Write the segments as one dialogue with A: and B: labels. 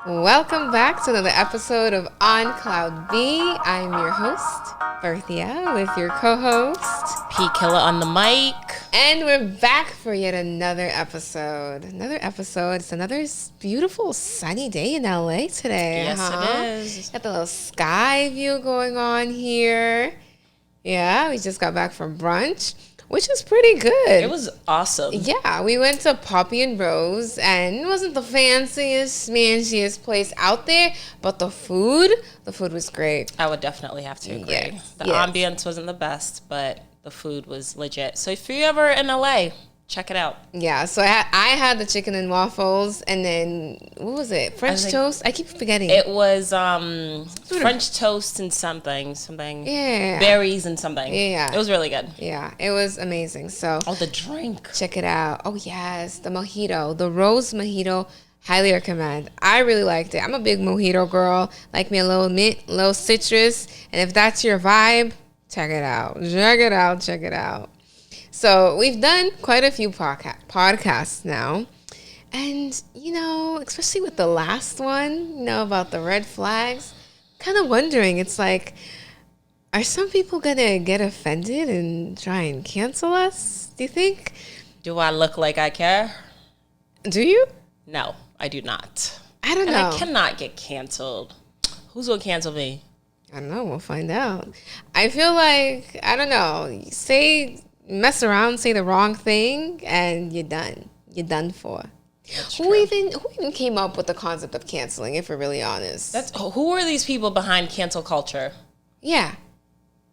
A: Welcome back to another episode of On Cloud B. I'm your host, Berthia, with your co-host,
B: Pkilla on the mic.
A: and we're back for yet another episode. It's another beautiful sunny day in LA today.
B: Yes, it is.
A: Got the little sky view going on here. Yeah, we just got back from brunch, which is pretty good.
B: It was awesome.
A: Yeah, we went to Poppy and Rose, and it wasn't the fanciest, smanchiest place out there, but the food was great.
B: I would definitely have to agree.
A: Yes,
B: The
A: yes.
B: ambience wasn't the best, but the food was legit. So if you're ever in LA, check it out.
A: Yeah, so I had the chicken and waffles, and then, what was it? French toast? I keep forgetting.
B: It was French toast and something.
A: Yeah.
B: Berries and something.
A: Yeah.
B: It was really good.
A: Yeah, it was amazing. So
B: Oh, the drink.
A: check it out. Oh, yes, the mojito, the rose mojito. Highly recommend. I really liked it. I'm a big mojito girl. Like me a little mint, a little citrus. And if that's your vibe, check it out. Check it out. So we've done quite a few podcasts now. And, especially with the last one, about the red flags, kind of wondering, it's like, are some people going to get offended and try and cancel us? Do you think?
B: Do I look like I care?
A: Do you?
B: No, I do not.
A: I don't
B: And
A: know.
B: I cannot get canceled. Who's going to cancel me?
A: I don't know. We'll find out. I feel like, I don't know, mess around, say the wrong thing, and you're done. You're done for. Who even came up with the concept of canceling, if we're really honest?
B: Who are these people behind cancel culture?
A: Yeah.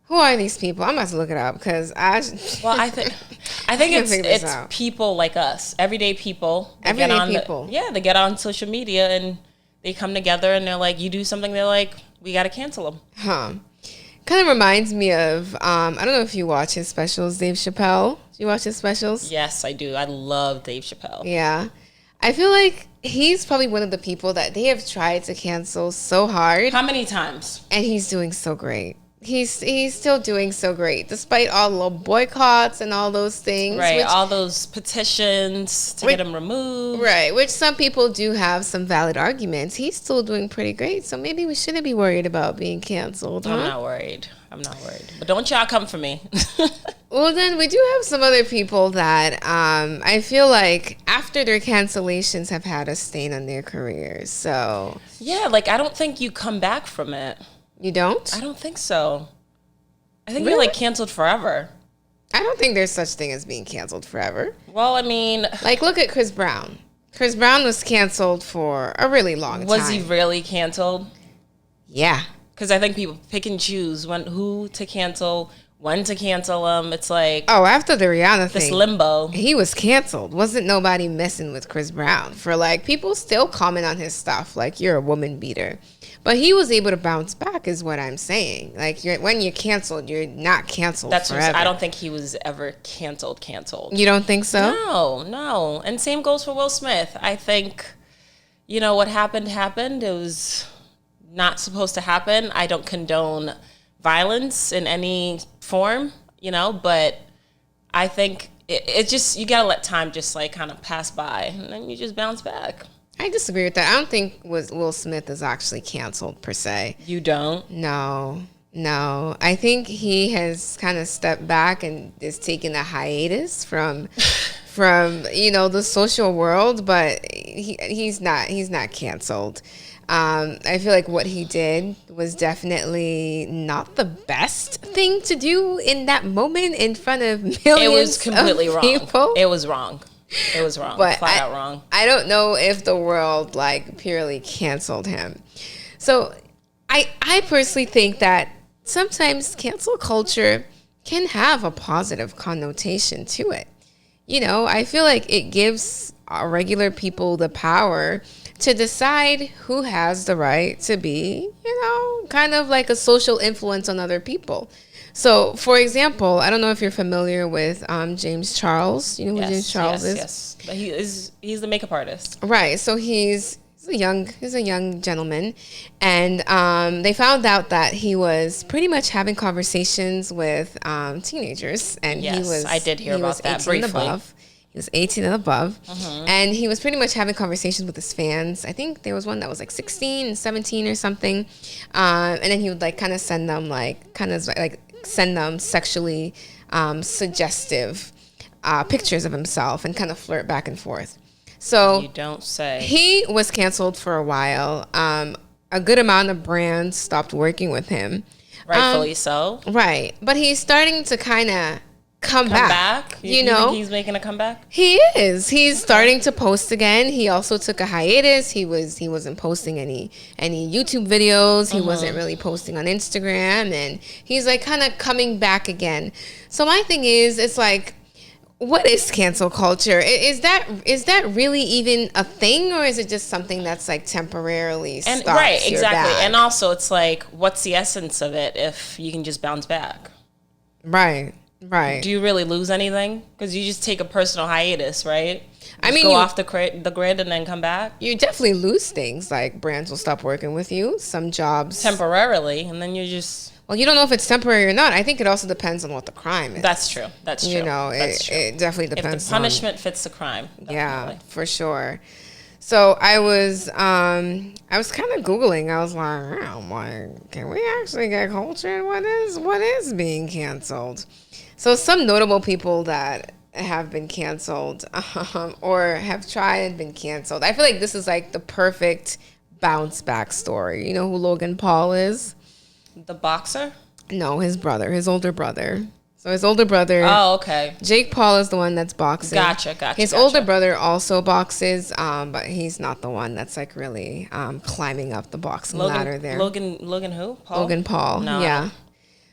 A: Who are these people? I'm about to look it up because I
B: think
A: can't figure this
B: it's
A: out.
B: people like us, everyday people. They
A: Everyday
B: get on social media and they come together and they're like, you do something, they're like, we got to cancel them.
A: Kind of reminds me of, I don't know if you watch his specials, Dave Chappelle. Do you watch his specials?
B: Yes, I do. I love Dave Chappelle.
A: Yeah. I feel like he's probably one of the people that they have tried to cancel so hard.
B: How many times?
A: And he's doing so great. He's still doing so great, despite all the little boycotts and all those things.
B: Right, all those petitions to get him removed.
A: Right, which some people do have some valid arguments. He's still doing pretty great, so maybe we shouldn't be worried about being canceled, huh?
B: I'm not worried. But don't y'all come for me.
A: Well, then we do have some other people that I feel like after their cancellations have had a stain on their careers. So
B: Yeah, like I don't think you come back from it.
A: You don't?
B: I don't think so. I think
A: Really?
B: you're like canceled forever.
A: I don't think there's such thing as being canceled forever.
B: Well, I mean,
A: Like, look at Chris Brown. Chris Brown was canceled for a really long time.
B: was he really canceled?
A: Yeah.
B: Because I think people pick and choose who to cancel, when to cancel them. It's like
A: Oh, after the Rihanna
B: this
A: thing,
B: limbo.
A: he was canceled. Wasn't nobody messing with Chris Brown for like people still comment on his stuff like you're a woman beater. But he was able to bounce back is what I'm saying. Like when you're canceled, you're not canceled forever.
B: I don't think he was ever canceled.
A: You don't think so?
B: No. And same goes for Will Smith. I think, what happened. It was not supposed to happen. I don't condone violence in any form, but I think it just, you gotta let time just like kind of pass by and then you just bounce back.
A: I disagree with that. I don't think Will Smith is actually canceled per se.
B: You don't?
A: No. I think he has kind of stepped back and is taking a hiatus from the social world, but he's not canceled. I feel like what he did was definitely not the best thing to do in that moment in front of millions
B: It was completely
A: of
B: wrong.
A: people.
B: It was wrong.
A: But
B: Flat out wrong.
A: I don't know if the world like purely canceled him. So I personally think that sometimes cancel culture can have a positive connotation to it. I feel like it gives regular people the power to decide who has the right to be, kind of like a social influence on other people. So, for example, I don't know if you're familiar with James Charles. You know who James Charles is?
B: Yes. But he's the makeup artist.
A: Right. So he's a young gentleman, and they found out that he was pretty much having conversations with teenagers, and
B: Yes, I did hear about that briefly.
A: He was 18 and above. And he was pretty much having conversations with his fans. I think there was one that was like 16 and 17 or something. And then he would like kind of send them sexually suggestive pictures of himself and kind of flirt back and forth. So
B: you don't say.
A: He was canceled for a while. A good amount of brands stopped working with him.
B: Rightfully so.
A: Right. But he's starting to kind of come back. You know,
B: think he's making a comeback?
A: He is. He's starting to post again. He also took a hiatus. He wasn't posting any YouTube videos. He wasn't really posting on Instagram, and he's like kind of coming back again. So my thing is, it's like, what is cancel culture? Is that really even a thing, or is it just something that's like temporarily stops your back?
B: And also, it's like, what's the essence of it if you can just bounce back?
A: Right.
B: Do you really lose anything? Because you just take a personal hiatus, right?
A: I mean,
B: go off the grid and then come back.
A: You definitely lose things. Like brands will stop working with you. Some jobs
B: temporarily, and then you just.
A: Well, you don't know if it's temporary or not. I think it also depends on what the crime is.
B: That's true.
A: You know, it definitely depends.
B: If the punishment fits the crime. Definitely.
A: Yeah, for sure. So I was kind of Googling. I was like, oh my, can we actually get culture? What is being canceled? So some notable people that have been canceled or have tried and been canceled. I feel like this is like the perfect bounce back story. You know who Logan Paul is?
B: The boxer?
A: No, his older brother. So his older brother.
B: Oh, okay.
A: Jake Paul is the one that's boxing.
B: Gotcha.
A: His older brother also boxes, but he's not the one that's like really climbing up the boxing ladder there.
B: Logan who? Paul?
A: Logan Paul.
B: No.
A: Yeah.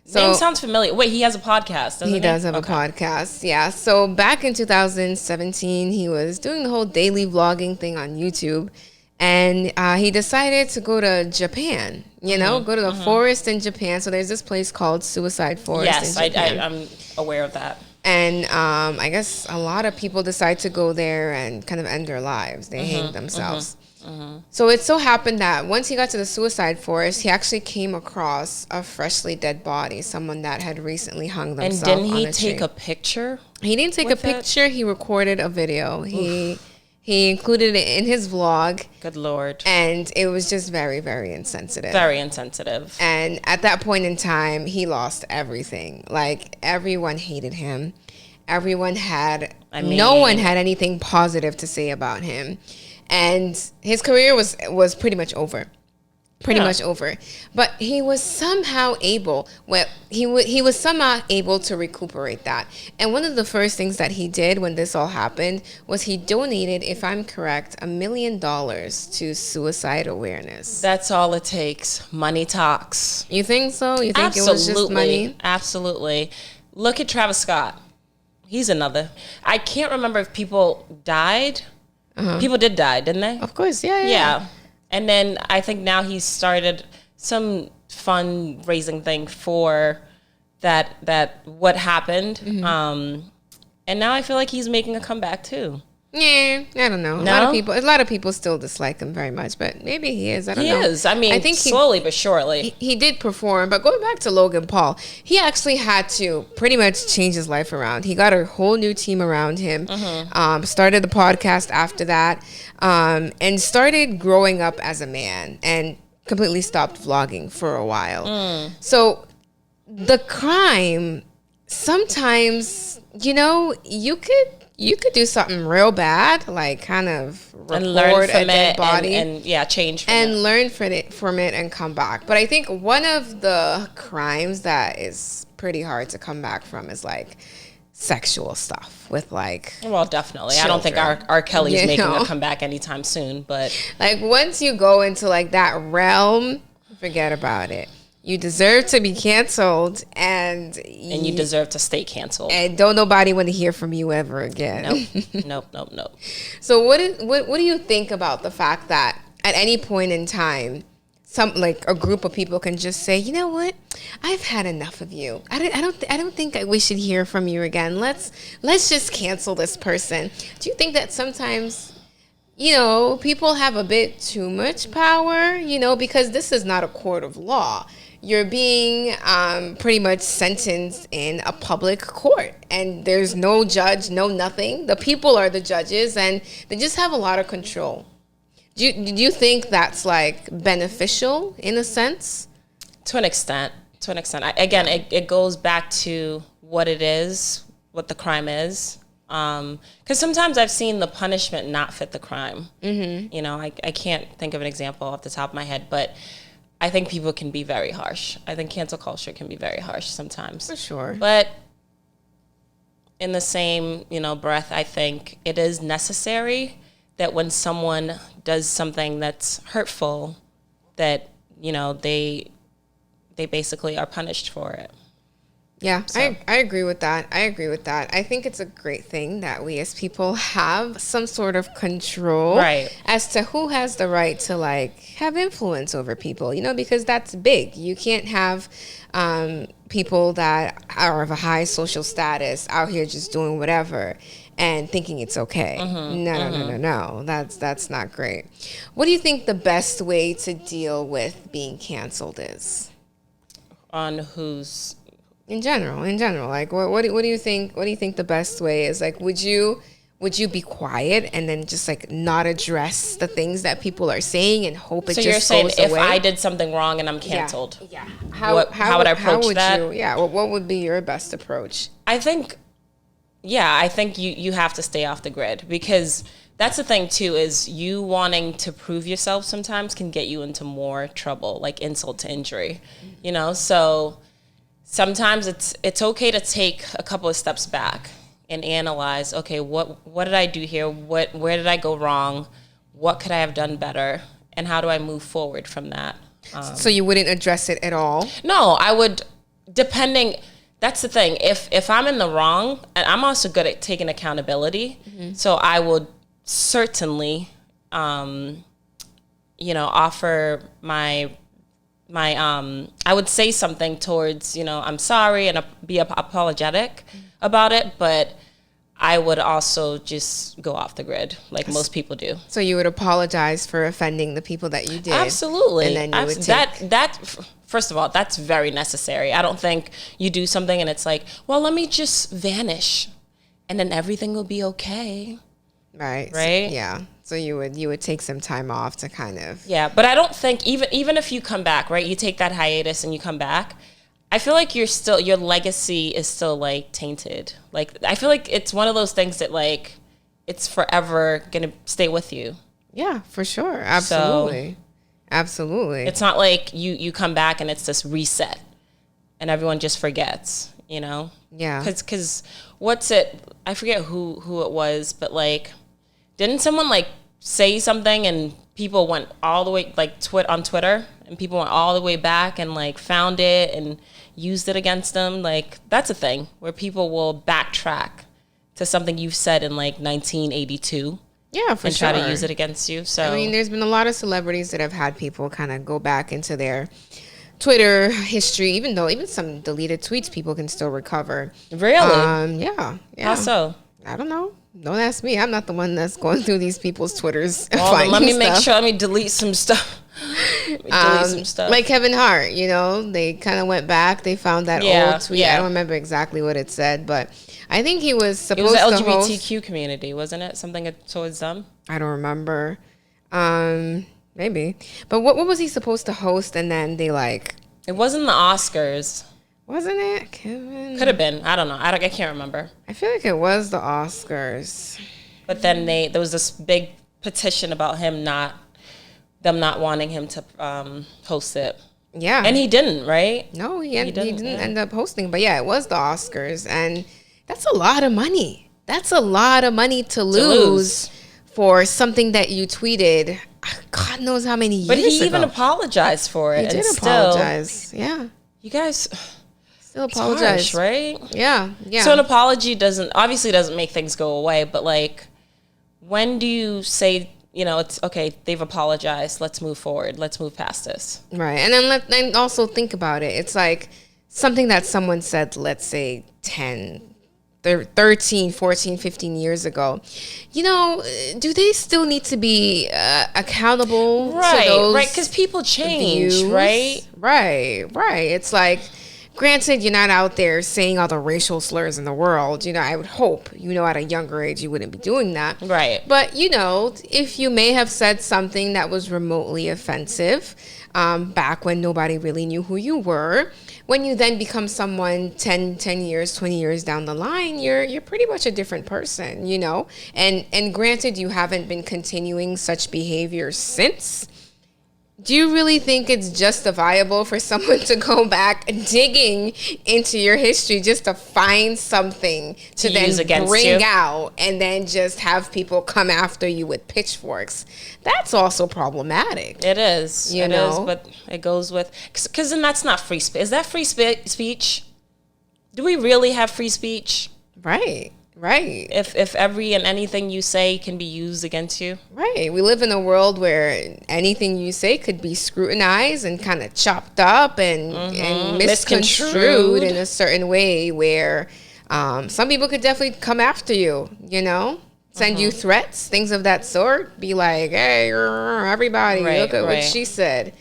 B: So, name sounds familiar. Wait, he has a podcast, doesn't he?
A: He does have a podcast, yeah. So back in 2017, he was doing the whole daily vlogging thing on YouTube. And he decided to go to Japan, go to the forest in Japan. So there's this place called Suicide Forest in Japan.
B: I'm aware of that.
A: And I guess a lot of people decide to go there and kind of end their lives. They hang themselves. So it so happened that once he got to the Suicide Forest, he actually came across a freshly dead body, someone that had recently hung themselves on a tree.
B: And didn't he take a picture?
A: He didn't take a picture. He recorded a video. He included it in his vlog.
B: Good Lord.
A: And it was just very, very insensitive.
B: Very insensitive.
A: And at that point in time, he lost everything. Like, everyone hated him. No one had anything positive to say about him. And his career was pretty much over. Much over. But he was somehow able to recuperate that. And one of the first things that he did when this all happened was he donated, if I'm correct, $1 million to suicide awareness.
B: That's all it takes. Money talks.
A: You think so? You think it was just money?
B: Absolutely. Look at Travis Scott. He's another. I can't remember if people died. People did die, didn't they?
A: Of course, yeah.
B: And then I think now he's started some fundraising thing for that what happened. And now I feel like he's making a comeback too.
A: Yeah, I don't know. A lot of people still dislike him very much, but maybe he is. I don't know.
B: He is. I mean, I think slowly but surely.
A: He did perform, but going back to Logan Paul, he actually had to pretty much change his life around. He got a whole new team around him, started the podcast after that, and started growing up as a man and completely stopped vlogging for a while. So the crime, sometimes, you could do something real bad, like kind of record a dead body
B: and change from
A: and learn from it and come back. But I think one of the crimes that is pretty hard to come back from is like sexual stuff with like.
B: Well, definitely. Children. I don't think R. Kelly's making a comeback anytime soon, but
A: like once you go into like that realm, forget about it. You deserve to be canceled, and
B: you deserve to stay canceled.
A: And don't nobody want to hear from you ever again.
B: Nope.
A: So what do you think about the fact that at any point in time, a group of people can just say, you know what, I've had enough of you. I don't think we should hear from you again. Let's just cancel this person. Do you think that sometimes, people have a bit too much power? Because this is not a court of law. you're being pretty much sentenced in a public court, and there's no judge, no nothing. The people are the judges, and they just have a lot of control. Do you think that's like beneficial in a sense?
B: To an extent. Again, it goes back to what it is, what the crime is. Because sometimes I've seen the punishment not fit the crime. Mm-hmm. You know, I can't think of an example off the top of my head, but I think people can be very harsh. I think cancel culture can be very harsh sometimes.
A: For sure.
B: But in the same, breath, I think it is necessary that when someone does something that's hurtful, that, they basically are punished for it.
A: Yeah,
B: So.
A: I agree with that. I think it's a great thing that we as people have some sort of control as to who has the right to like have influence over people, because that's big. You can't have people that are of a high social status out here just doing whatever and thinking it's okay. No. That's not great. What do you think the best way to deal with being canceled is?
B: On whose...
A: In general, like what do you think? What do you think the best way is? Like, would you be quiet and then just like not address the things that people are saying and hope it just goes away?
B: So you're saying if I did something wrong and I'm canceled,
A: yeah.
B: How would I approach that?
A: What would be your best approach?
B: I think you have to stay off the grid, because that's the thing too, is you wanting to prove yourself sometimes can get you into more trouble, like insult to injury, so. Sometimes it's okay to take a couple of steps back and analyze, okay, what did I do here? Where did I go wrong? What could I have done better? And how do I move forward from that?
A: So you wouldn't address it at all?
B: No, I would, that's the thing. If I'm in the wrong, and I'm also good at taking accountability, so I would certainly, offer I would say something towards, I'm sorry, and be apologetic about it, but I would also just go off the grid like most people do.
A: So you would apologize for offending the people that you did?
B: Absolutely.
A: And then you would take...
B: that first of all, that's very necessary. I don't think you do something and it's like, well, let me just vanish and then everything will be okay.
A: Right.
B: Right?
A: Yeah. So you would take some time off to kind of...
B: Yeah, but I don't think, even if you come back, right, you take that hiatus and you come back, I feel like your legacy is still like tainted. Like, I feel like it's one of those things that like, it's forever gonna stay with you.
A: Yeah, for sure. Absolutely. Absolutely.
B: It's not like you come back and it's this reset and everyone just forgets, Yeah. Because I forget who it was, but like, didn't someone like say something and people went all the way like on Twitter and people went all the way back and like found it and used it against them? Like, that's a thing where people will backtrack to something you've said in like 1982.
A: Yeah, for sure.
B: And try to use it against you. So
A: I mean, there's been a lot of celebrities that have had people kind of go back into their Twitter history, even some deleted tweets people can still recover.
B: Really?
A: Yeah.
B: How so?
A: I don't know. Don't ask me. I'm not the one that's going through these people's Twitters.
B: Well, let me make sure. Let me delete some stuff.
A: Like Kevin Hart, they kind of went back. They found that old tweet. Yeah. I don't remember exactly what it said, but I think he was supposed to host.
B: It was the LGBTQ community, wasn't it? Something towards them?
A: I don't remember. Maybe. But what was he supposed to host? And then they like...
B: It wasn't the Oscars.
A: Wasn't it, Kevin?
B: Could have been. I don't know. I can't remember.
A: I feel like it was the Oscars.
B: But then there was this big petition about them not wanting him to host it.
A: Yeah.
B: And he didn't, right?
A: No, he didn't end up hosting. But yeah, it was the Oscars. And that's a lot of money. That's a lot of money to lose for something that you tweeted God knows how many years ago.
B: But he even apologized for it.
A: He did apologize. Yeah.
B: You guys...
A: Still apologize,
B: right?
A: Yeah.
B: So an apology doesn't make things go away, but like, when do you say, it's okay, they've apologized, let's move forward, let's move past this,
A: right? And then also think about it. It's like something that someone said, let's say 10, 13, 14, 15 years ago, you know, do they still need to be accountable to those
B: right, because people change,
A: views?
B: right?
A: Right. It's like, granted, you're not out there saying all the racial slurs in the world. You know, I would hope, you know, at a younger age, you wouldn't be doing that.
B: Right.
A: But, you know, if you may have said something that was remotely offensive back when nobody really knew who you were, when you then become someone 10 years, 20 years down the line, you're pretty much a different person, you know? And granted, you haven't been continuing such behavior since. Do you really think it's justifiable for someone to go back digging into your history just to find something to then bring out and then just have people come after you with pitchforks? That's also problematic.
B: It is.
A: You know?
B: But it goes with... Because then that's not free speech. Is that free speech? Do we really have free speech?
A: Right.
B: If every and anything you say can be used against you.
A: Right. We live in a world where anything you say could be scrutinized and kind of chopped up and misconstrued in a certain way where some people could definitely come after you, you know? Send you threats, things of that sort. Be like, hey, everybody, look at what she said.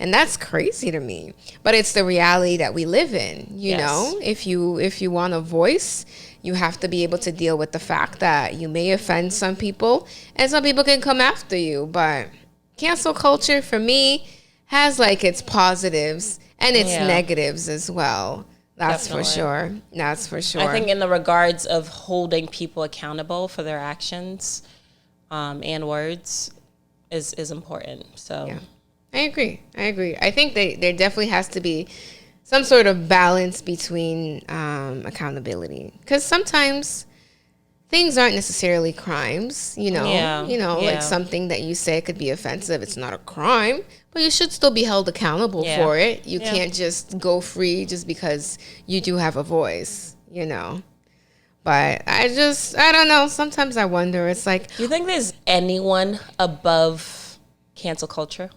A: And that's crazy to me. But it's the reality that we live in, you know? If you want a voice, you have to be able to deal with the fact that you may offend some people and some people can come after you. But cancel culture, for me, has like its positives and its negatives as well. That's for sure. That's for sure.
B: I think in the regards of holding people accountable for their actions and words is important. So
A: yeah, I agree. I think there definitely has to be some sort of balance between accountability, because sometimes things aren't necessarily crimes, you know. Like something that you say could be offensive. It's not a crime, but you should still be held accountable for it. You can't just go free just because you do have a voice, you know. But I don't know. Sometimes I wonder. It's like,
B: do you think there's anyone above cancel culture?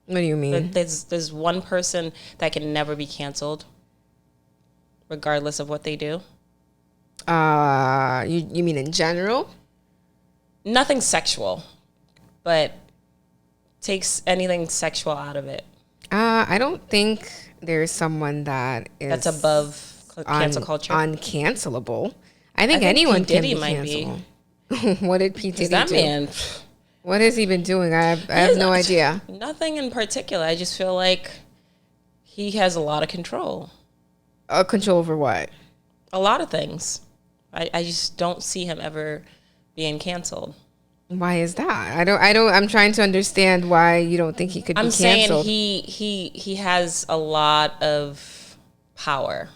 A: What do you mean?
B: There's one person that can never be canceled, regardless of what they do.
A: You mean in general?
B: Nothing sexual, but takes anything sexual out of it.
A: I don't think there's someone that's
B: above cancel culture.
A: Uncancelable. I think anyone can be cancelable. What did P. Diddy
B: that
A: do?
B: Man.
A: What has he been doing? I have no idea.
B: Nothing in particular. I just feel like he has a lot of control.
A: Control over what?
B: A lot of things. I just don't see him ever being canceled.
A: Why is that? I'm trying to understand why you don't think he could be canceled.
B: I'm saying he has a lot of power.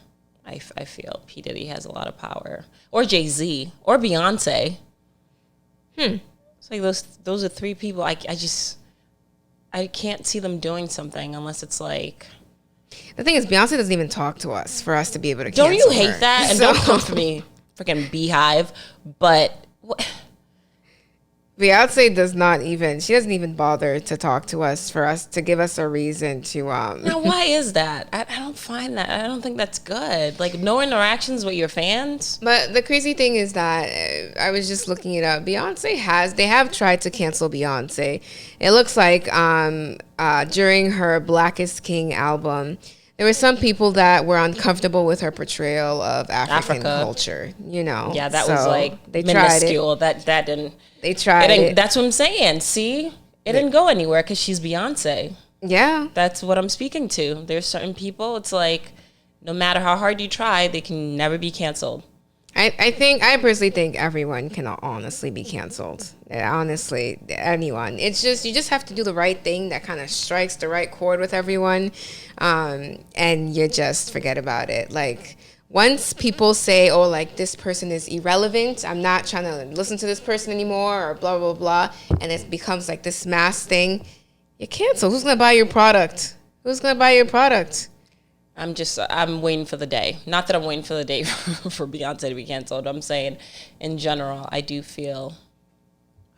B: I feel P. Diddy has a lot of power. Or Jay-Z. Or Beyonce. It's like those are three people I can't see them doing something unless it's like...
A: The thing is, Beyonce doesn't even talk to us for us to be able to cancel
B: her. Don't you hate
A: her.
B: that? And don't come for me, freaking Beehive. But...
A: Beyonce she doesn't even bother to talk to us for us to give us a reason to
B: Now why is that? I don't find that. I don't think that's good. Like, no interactions with your fans.
A: But the crazy thing is that I was just looking it up. They have tried to cancel Beyonce. It looks like during her Black is King album, there were some people that were uncomfortable with her portrayal of African culture, you know.
B: Yeah, that was like
A: they
B: minuscule. That didn't.
A: They tried it.
B: That's what I'm saying. See, it didn't go anywhere because she's Beyonce.
A: Yeah,
B: that's what I'm speaking to. There's certain people. It's like, no matter how hard you try, they can never be canceled.
A: I personally think everyone can honestly be canceled. Honestly, anyone. It's just, you just have to do the right thing that kind of strikes the right chord with everyone, and you just forget about it. Like, once people say, oh, like, this person is irrelevant, I'm not trying to listen to this person anymore, or blah, blah, blah, and it becomes like this mass thing, you're canceled. Who's going to buy your product?
B: I'm waiting for the day. Not that I'm waiting for the day for Beyonce to be canceled. I'm saying, in general, I do feel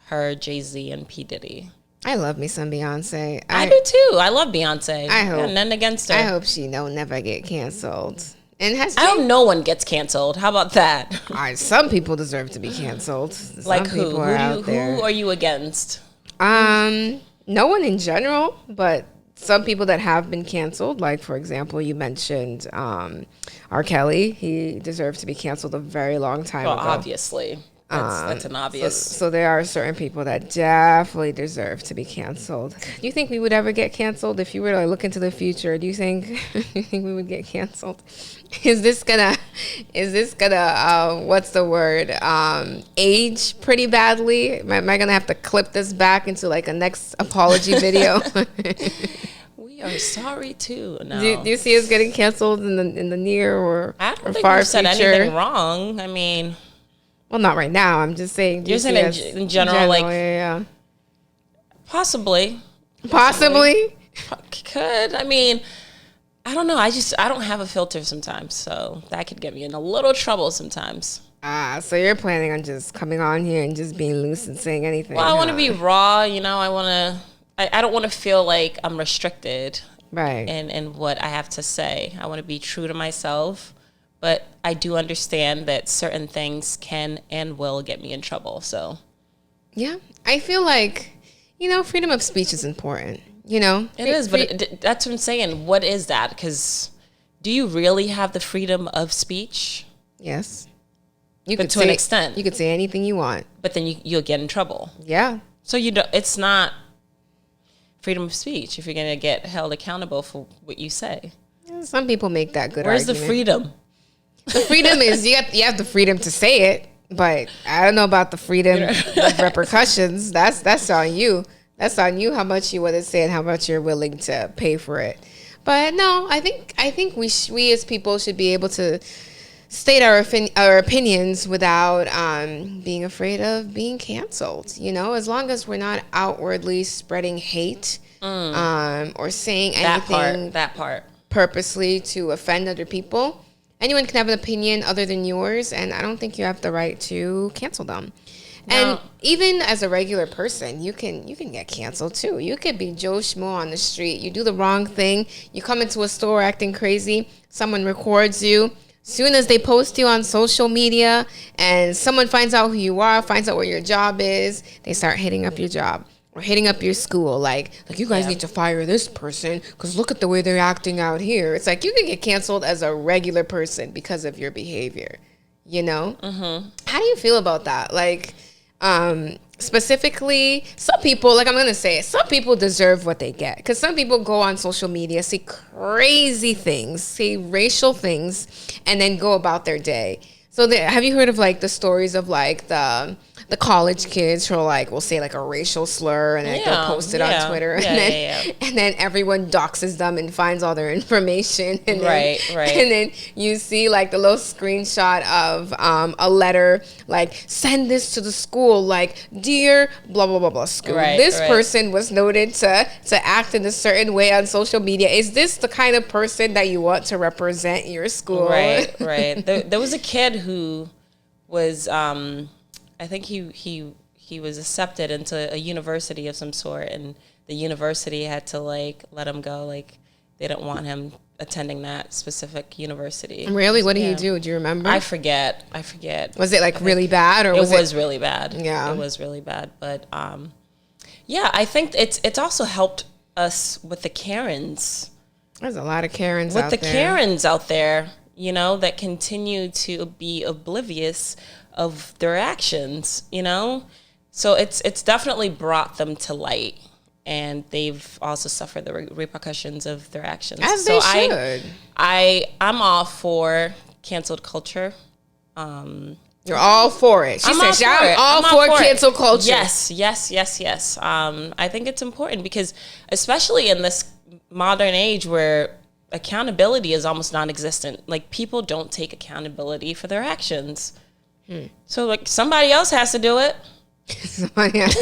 B: her, Jay-Z, and P. Diddy.
A: I love me some Beyonce.
B: I do too. I love Beyonce.
A: I hope.
B: Got nothing against her.
A: I hope she don't never get canceled. And has
B: I hope no one gets canceled. How about that?
A: All right, some people deserve to be canceled.
B: Like
A: some
B: who? Who are you against?
A: No one in general, but some people that have been canceled. Like, for example, you mentioned R. Kelly. He deserves to be canceled a very long time ago.
B: Obviously. That's an obvious.
A: So there are certain people that definitely deserve to be canceled. Do you think we would ever get canceled if you were to look into the future? Do you think we would get canceled? Is this gonna what's the word? Age pretty badly? Am I gonna have to clip this back into like a next apology video?
B: We are sorry too. No.
A: Do you see us getting canceled in the near or
B: I don't
A: or
B: think
A: far
B: we've said
A: future?
B: anything wrong. I mean,
A: well, not right now. I'm just saying.
B: You're saying in general, like
A: yeah.
B: Possibly. Could. I mean, I don't know. I don't have a filter sometimes, so that could get me in a little trouble sometimes.
A: So you're planning on just coming on here and just being loose and saying anything?
B: Well, I want to be raw. You know, I don't want to feel like I'm restricted.
A: Right.
B: In what I have to say. I want to be true to myself. But I do understand that certain things can and will get me in trouble. So,
A: yeah, I feel like, freedom of speech is important. It
B: is, but that's what I'm saying. What is that? Because do you really have the freedom of speech?
A: Yes.
B: To an extent.
A: You could say anything you want.
B: But then you'll get in trouble.
A: Yeah. So
B: it's not freedom of speech if you're going to get held accountable for what you say.
A: Some people make that good
B: Where's
A: argument.
B: the freedom?
A: The freedom is you have the freedom to say it, but I don't know about the freedom of repercussions. That's on you. That's on you how much you want to say and how much you're willing to pay for it. But no, I think we as people should be able to state our opinions without being afraid of being canceled. As long as we're not outwardly spreading hate or saying anything
B: that part
A: purposely to offend other people. Anyone can have an opinion other than yours, and I don't think you have the right to cancel them. No. And even as a regular person, you can get canceled too. You could be Joe Schmo on the street. You do the wrong thing. You come into a store acting crazy. Someone records you. Soon as they post you on social media and someone finds out who you are, finds out where your job is, they start hitting up your job. Or hitting up your school, like you guys need to fire this person because look at the way they're acting out here. It's like you can get canceled as a regular person because of your behavior, Mm-hmm. How do you feel about that? Like, specifically, some people, like I'm going to say it, some people deserve what they get. Because some people go on social media, say crazy things, say racial things, and then go about their day. So have you heard of like the stories of like the college kids who will say like a racial slur and then they'll post it on Twitter and then everyone doxes them and finds all their information and
B: right.
A: And then you see like the little screenshot of a letter like send this to the school like dear blah blah blah blah school. This person was noted to act in a certain way on social media. Is this the kind of person that you want to represent your school?
B: Right. There was a kid who was I think he was accepted into a university of some sort, and the university had to like let him go. Like they didn't want him attending that specific university.
A: Really? What did he do? Do you remember?
B: I forget.
A: Was it like really bad, or
B: was it? It was really bad.
A: Yeah,
B: it was really bad. But I think it's also helped us with the Karens. There's a lot of Karens out there. With the Karens out there, that continue to be oblivious of their actions, so it's definitely brought them to light, and they've also suffered the repercussions of their actions. As they should. I'm all for canceled culture.
A: You're all for it. She said, "I'm all for cancel culture."
B: Yes. I think it's important because, especially in this modern age where accountability is almost non-existent, like people don't take accountability for their actions. So like somebody else has to do it. Someone has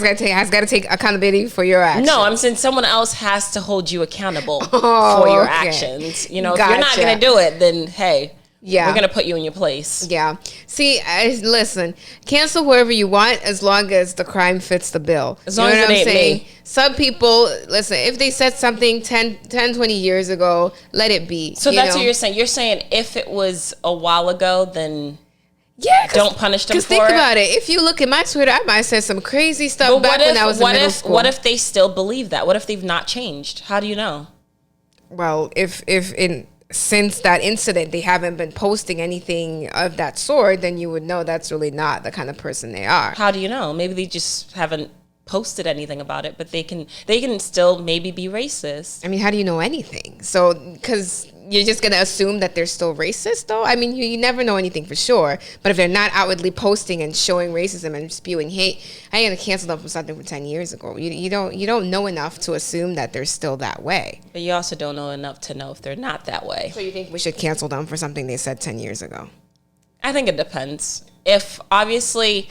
B: got to take accountability for your actions. No, I'm saying someone else has to hold you accountable for your actions. If you're not going to do it, then hey,
A: Yeah.
B: We're going to put you in your place.
A: Yeah. See, listen, cancel whoever you want as long as the crime fits the bill.
B: As long as it ain't me.
A: Some people, listen, if they said something 10, 20 years ago, let it be.
B: So that's what you're saying. You're saying if it was a while ago, then don't punish them for it? Because
A: think about it. If you look at my Twitter, I might have said some crazy stuff back when I was in middle school.
B: What if they still believe that? What if they've not changed? How do you know?
A: Well, since that incident, they haven't been posting anything of that sort, then you would know that's really not the kind of person they are.
B: How do you know? Maybe they just haven't posted anything about it, but they can still maybe be racist.
A: I mean, how do you know anything? So, because you're just going to assume that they're still racist, though? I mean, you never know anything for sure. But if they're not outwardly posting and showing racism and spewing hate, how are you going to cancel them for something from 10 years ago? You don't know enough to assume that they're still that way.
B: But you also don't know enough to know if they're not that way.
A: So you think we should cancel them for something they said 10 years ago?
B: I think it depends. If obviously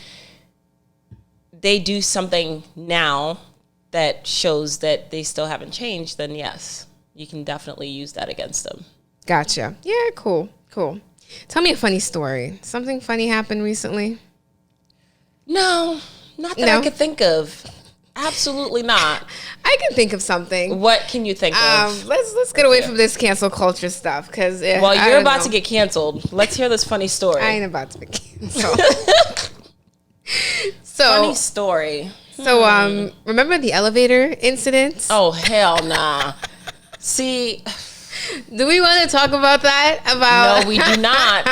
B: they do something now that shows that they still haven't changed, then yes, you can definitely use that against them.
A: Gotcha. Yeah, cool. Tell me a funny story. Something funny happened recently?
B: No, not that I could think of. Absolutely not.
A: I can think of something.
B: What can you think of?
A: Let's get away from this cancel culture stuff, because
B: you're about to get canceled. Let's hear this funny story.
A: I ain't about to be canceled.
B: Funny story.
A: So, remember the elevator incident?
B: Oh, hell nah. See,
A: do we want to talk about that?
B: No, we do not.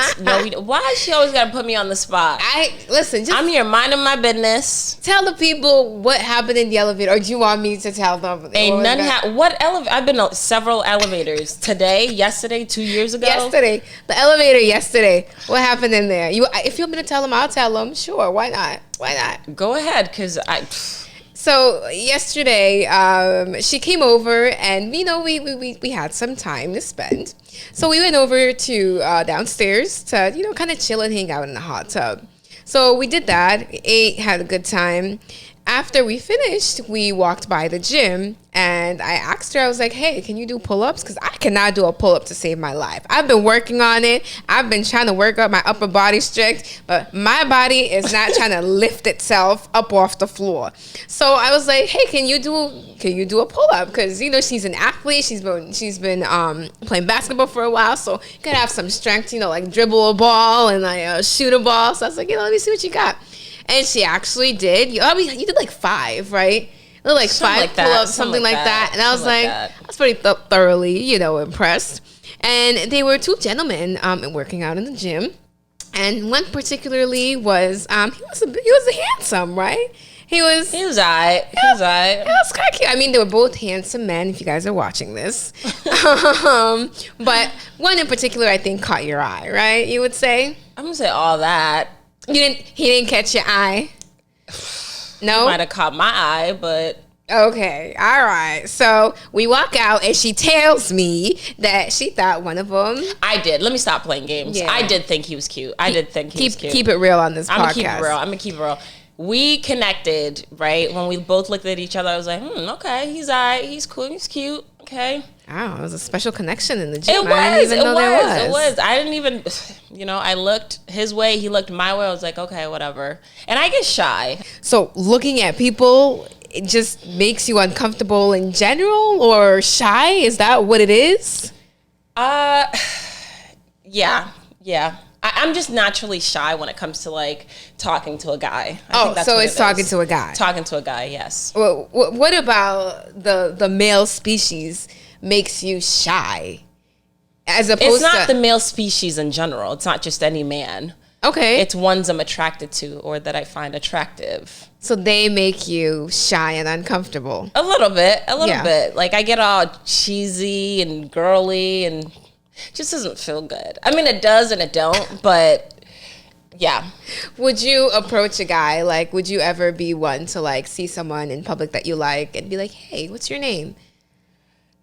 B: Why is she always got to put me on the spot?
A: I'm
B: here minding my business.
A: Tell the people what happened in the elevator, or do you want me to tell them?
B: Ain't none what elevator? I've been on several elevators. Today, yesterday, 2 years ago.
A: Yesterday, the elevator yesterday. What happened in there? If you want me to tell them, I'll tell them. Sure, why not?
B: Go ahead, because
A: So yesterday, she came over, and we had some time to spend. So we went over to downstairs to kind of chill and hang out in the hot tub. So we did that, ate, had a good time. After we finished, we walked by the gym, and I asked her, I was like, hey, can you do pull-ups? Because I cannot do a pull-up to save my life. I've been working on it. I've been trying to work up my upper body strength, but my body is not trying to lift itself up off the floor. So I was like, hey, can you do a pull-up? Because, she's an athlete. She's been playing basketball for a while, so you gotta have some strength, like dribble a ball and like shoot a ball. So I was like, let me see what you got. And she actually did. You did like 5, right? Like
B: something
A: 5 pull-ups, something like that. And I was like, I was pretty thoroughly, impressed. And they were 2 gentlemen working out in the gym. And one particularly was, he was handsome, right? He was all right. It was kind of cute. I mean, they were both handsome men, if you guys are watching this. But one in particular, I think, caught your eye, right? You would say?
B: I'm going to say all that.
A: He didn't catch your eye? No?
B: He might have caught my eye, but...
A: Okay, all right. So we walk out, and she tells me that she thought one of them...
B: I did. Let me stop playing games. Yeah. I did think he was cute. I did think he was cute.
A: Keep it real on this podcast.
B: I'm going to keep it real. We connected, right? When we both looked at each other, I was like, okay, he's all right. He's cool. He's cute. Okay.
A: Wow, it was a special connection in the gym.
B: It was. I didn't even, I looked his way. He looked my way. I was like, okay, whatever. And I get shy.
A: So looking at people, it just makes you uncomfortable in general, or shy? Is that what it is?
B: Yeah. I'm just naturally shy when it comes to like talking to a guy. I think that's
A: so it's talking to a guy.
B: Talking to a guy, yes.
A: Well, what about the male species makes you shy? As opposed
B: it's not the male species in general. It's not just any man.
A: Okay.
B: It's ones I'm attracted to or that I find attractive.
A: So they make you shy and uncomfortable.
B: A little bit. Like I get all cheesy and girly and just doesn't feel good. I mean, it does and it don't, but yeah.
A: Would you approach a guy, like, would you ever be one to, like, see someone in public that you like and be like, hey, what's your name?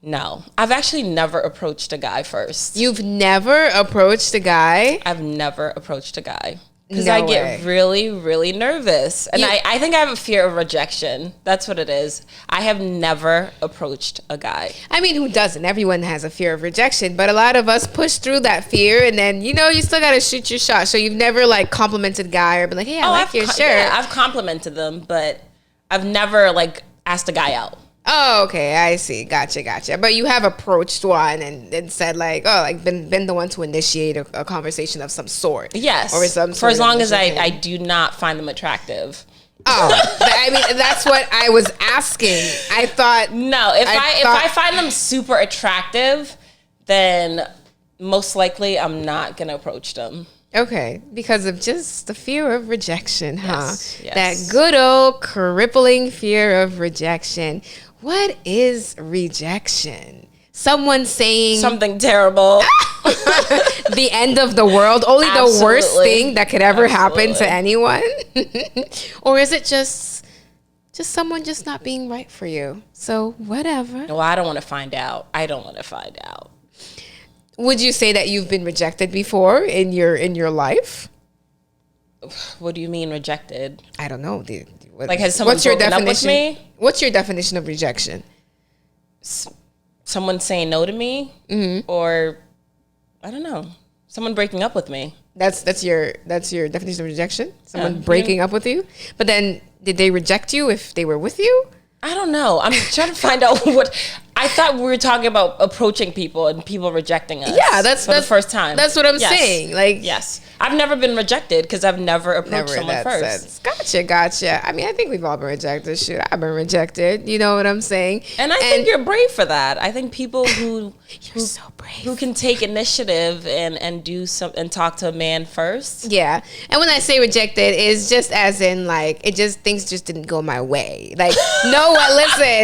B: No. I've actually never approached a guy first.
A: You've never approached a guy?
B: I've never approached a guy. Because
A: No
B: I
A: way.
B: get really, really nervous. And I think I have a fear of rejection. That's what it is. I have never approached a guy.
A: I mean, who doesn't? Everyone has a fear of rejection, but a lot of us push through that fear, and then you still gotta shoot your shot. So you've never like complimented a guy or been like, "Hey, I like your shirt."
B: Yeah, I've complimented them, but I've never like asked a guy out.
A: Oh, okay, I see. Gotcha. But you have approached one and said like, oh, like been the one to initiate a conversation of some sort.
B: Yes,
A: or some
B: for
A: sort
B: as
A: of
B: long as
A: initiative.
B: I do not find them attractive.
A: Oh, I mean, that's what I was asking. I thought
B: No, if I find them super attractive, then most likely I'm not gonna approach them.
A: okay, because of just the fear of rejection, huh?
B: Yes.
A: That good old crippling fear of rejection. What is rejection? Someone saying
B: Something terrible.
A: the end of the world, only the worst
B: Absolutely.
A: thing that could ever happen
B: Absolutely.
A: to anyone? Or is it just someone just not being right for you? So whatever.
B: No, I don't want to find out.
A: Would you say that you've been rejected before in your life?
B: What do you mean rejected?
A: I don't know.
B: Like, has someone broken up with me?
A: What's your definition of rejection?
B: Someone saying no to me, or I don't know, someone breaking up with me.
A: That's your definition of rejection? Someone breaking up with you? But then did they reject you if they were with you?
B: I don't know. I'm trying to find out what. I thought we were talking about approaching people and people rejecting us.
A: Yeah, that's
B: the first time.
A: That's what I'm
B: Yes.
A: saying. Like,
B: Yes, I've never been rejected because I've never approached someone
A: that
B: first.
A: sense. Gotcha. I mean, I think we've all been rejected. Shoot, I've been rejected. You know what I'm saying?
B: And I think you're brave for that. I think people who
A: so brave.
B: who can take initiative and do some and talk to a man first.
A: Yeah. And when I say rejected, it's just as in like things just didn't go my way. Like, no one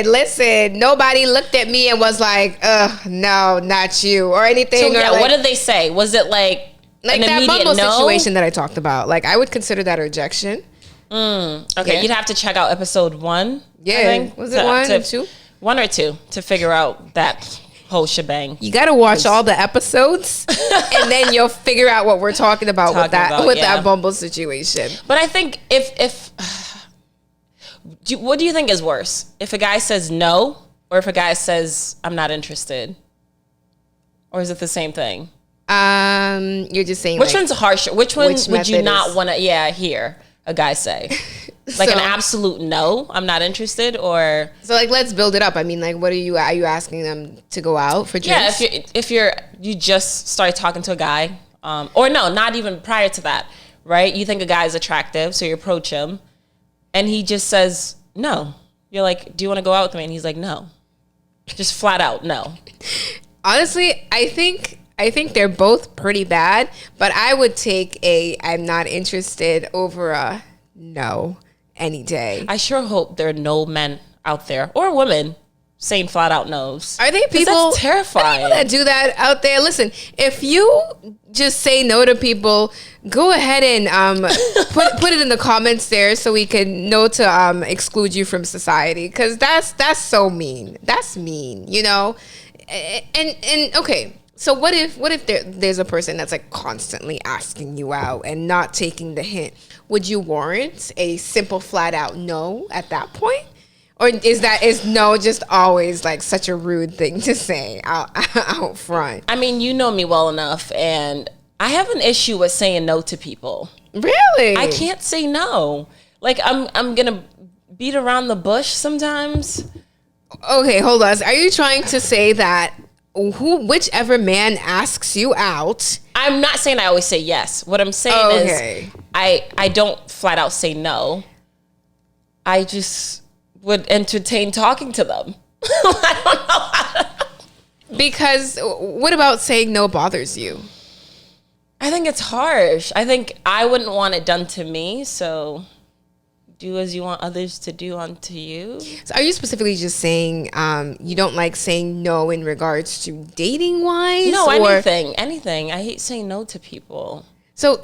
A: listen, nobody looked at me and was like, no, not you or anything.
B: So
A: or
B: yeah,
A: like,
B: what did they say? Was it like an
A: that
B: immediate
A: Bumble
B: no?
A: situation that I talked about? Like, I would consider that a rejection.
B: Okay,
A: Yeah.
B: you'd have to check out episode 1.
A: Yeah.
B: I think,
A: Was it 1 or 2?
B: 1 or 2 to figure out that whole shebang.
A: You got to watch all the episodes, and then you'll figure out what we're talking about with that Bumble situation.
B: But I think if what do you think is worse? If a guy says no, or if a guy says I'm not interested, or is it the same thing?
A: You're just saying
B: Which
A: like,
B: one's harsher? Which one
A: which
B: would you
A: method
B: not
A: is-
B: want to hear a guy say? Like
A: So-
B: an absolute no, I'm not interested, or
A: So like, let's build it up. I mean, like, what are you asking them to go out for drinks?
B: yeah, if you just started talking to a guy, or no, not even prior to that, right? You think a guy is attractive, so you approach him, and he just says no. You're like, do you want to go out with me? And he's like, no, just flat out no.
A: Honestly, I think they're both pretty bad, but I would take a I'm not interested over a no any day.
B: I sure hope there are no men out there or women saying flat out no's.
A: Are they
B: 'Cause
A: people?
B: That's terrifying.
A: Are there people that do that out there? Listen, if you just say no to people, go ahead and put it in the comments there so we can know to exclude you from society, because that's so mean. That's mean, you know. And okay. So what if there's a person that's like constantly asking you out and not taking the hint? Would you warrant a simple flat out no at that point? Or is no just always like such a rude thing to say out front?
B: I mean, you know me well enough, and I have an issue with saying no to people.
A: Really?
B: I can't say no. Like I'm gonna beat around the bush sometimes.
A: Okay, hold on. Are you trying to say that whichever man asks you out?
B: I'm not saying I always say yes. What I'm saying is I don't flat out say no. I just would entertain talking to them. I don't know.
A: Because what about saying no bothers you?
B: I think it's harsh. I think I wouldn't want it done to me, so do as you want others to do unto you.
A: So are you specifically just saying you don't like saying no in regards to dating wise?
B: No, anything. I hate saying no to people.
A: So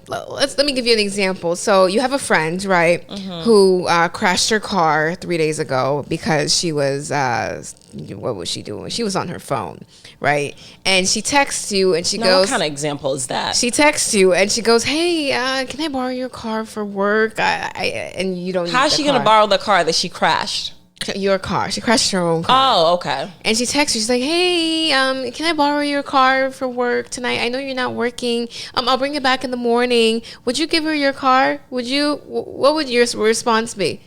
A: let me give you an example. So you have a friend, right, who crashed her car 3 days ago because she was, what was she doing? She was on her phone, right? And she texts you and she goes.
B: What kind of example is that?
A: She texts you and she goes, hey, can I borrow your car for work? And you don't.
B: How's she going to borrow the car that she crashed?
A: Your car. She crashed her own car.
B: Oh, okay.
A: And she texts you. She's like, hey, can I borrow your car for work tonight? I know you're not working. I'll bring it back in the morning. Would you give her your car? Would you? What would your response be?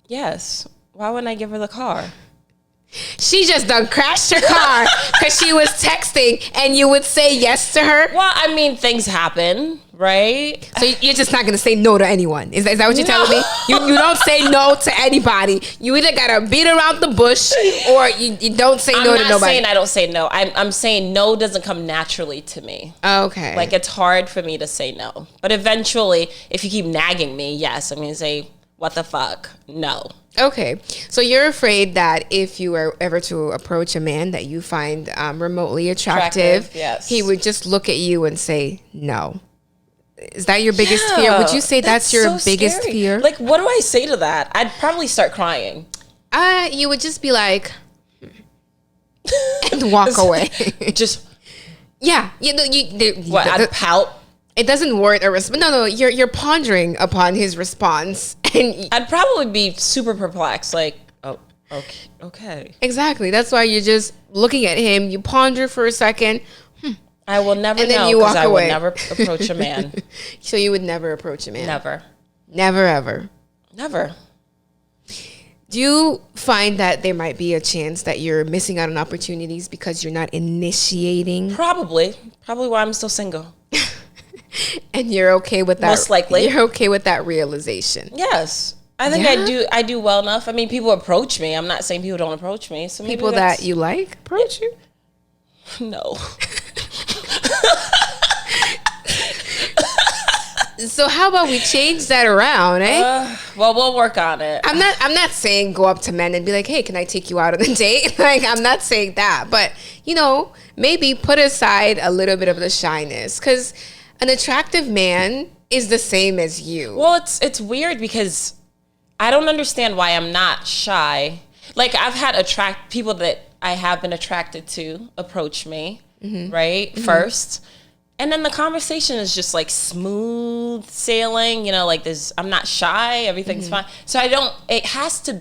B: Yes. Why wouldn't I give her the car?
A: She just done crashed her car because she was texting, and you would say yes to her?
B: Well, I mean, things happen, right?
A: So you're just not going to say no to anyone. Is that what you're telling me? You don't say no to anybody. You either got to beat around the bush or you don't say no to nobody.
B: I'm not saying I don't say no. I'm saying no doesn't come naturally to me.
A: Okay.
B: Like, it's hard for me to say no. But eventually, if you keep nagging me, yes, I'm going to say, what the fuck? No.
A: Okay, so you're afraid that if you were ever to approach a man that you find remotely attractive,
B: yes,
A: he would just look at you and say no. Is that your biggest fear? Would you say that's your biggest
B: scary.
A: fear?
B: Like, what do I say to that? I'd probably start crying.
A: You would just be like, and walk away.
B: Just
A: yeah,
B: I'd pout.
A: It doesn't warrant a response. No, you're pondering upon his response, and
B: I'd probably be super perplexed. Like, oh, okay.
A: Exactly. That's why you're just looking at him. You ponder for a second.
B: I will never
A: and then
B: know
A: you walk
B: because I
A: away.
B: would never approach a man.
A: So you would never approach a man.
B: Never,
A: ever.
B: Never.
A: Do you find that there might be a chance that you're missing out on opportunities because you're not initiating?
B: Probably why I'm still single.
A: And you're okay with that?
B: Most likely.
A: You're okay with that realization?
B: Yes. I think I do well enough. I mean, people approach me. I'm not saying people don't approach me. So maybe
A: people that you like approach you?
B: No.
A: So how about we change that around, eh?
B: Well, we'll work on it.
A: I'm not saying go up to men and be like, hey, can I take you out on a date? Like, I'm not saying that. But, maybe put aside a little bit of the shyness. Because an attractive man is the same as you.
B: Well, it's weird because I don't understand why I'm not shy. Like, I've had people that I have been attracted to approach me, right? First. And then the conversation is just like smooth sailing, like I'm not shy, everything's fine. So it has to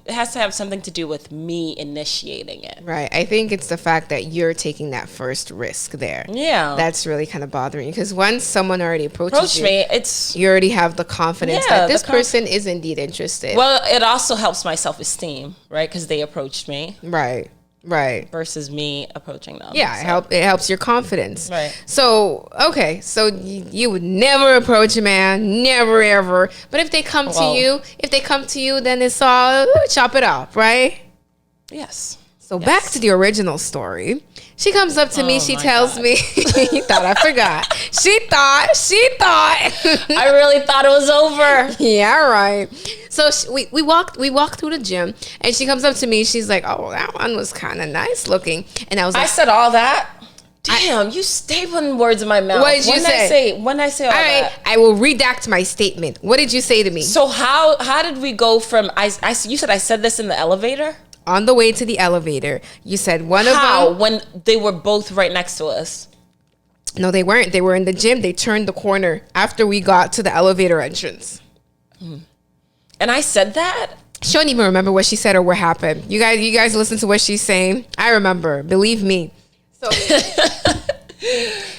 B: have something to do with me initiating it.
A: Right. I think it's the fact that you're taking that first risk there.
B: Yeah.
A: That's really kind of bothering you because once someone already approaches you, you already have the confidence that this person is indeed interested.
B: Well, it also helps my self-esteem, right? Because they approached me.
A: Right.
B: Versus me approaching them.
A: Yeah, it helps your confidence.
B: Right.
A: So, okay. So you would never approach a man, never ever. But if they come to you, then it's all chop it up, right?
B: Yes.
A: So back to the original story. She comes up to me. She tells me, he thought I forgot. She thought.
B: I really thought it was over.
A: Yeah, right. So we walked through the gym, and she comes up to me. She's like, "Oh, that one was kind of nice looking." And I was like,
B: "I said all that." Damn, you stay putting words in my mouth.
A: What did you say?
B: When I say all that?
A: I will redact my statement. What did you say to me?
B: So how did we go from you said I said this in the elevator?
A: On the way to the elevator, you said one of them.
B: When they were both right next to us?
A: No, they weren't. They were in the gym. They turned the corner after we got to the elevator entrance.
B: And I said that?
A: She don't even remember what she said or what happened. You guys listen to what she's saying. I remember. Believe me. So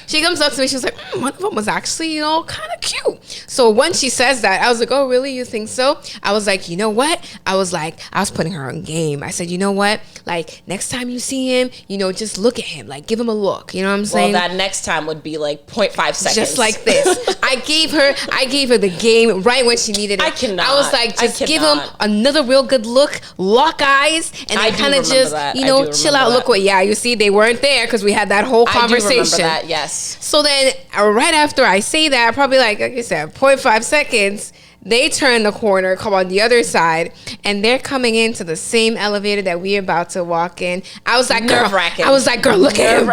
A: she comes up to me. She was like, one of them was actually, kind of cute. So when she says that, I was like, oh, really? You think so? I was like, you know what? I was putting her on game. I said, you know what? Like, next time you see him, just look at him. Like, give him a look. You know what I'm saying?
B: Well, that next time would be like 0.5 seconds.
A: Just like this. I gave her the game right when she needed it. I was like, just give him another real good look, lock eyes, and then kind of just, chill out. Look what, you see, they weren't there because we had that whole conversation.
B: I do remember that, yes.
A: So then right after I say that, probably like I said, 0.5 seconds, they turn the corner, come on the other side, and they're coming into the same elevator that we're about to walk in. I was like, girl, look at him.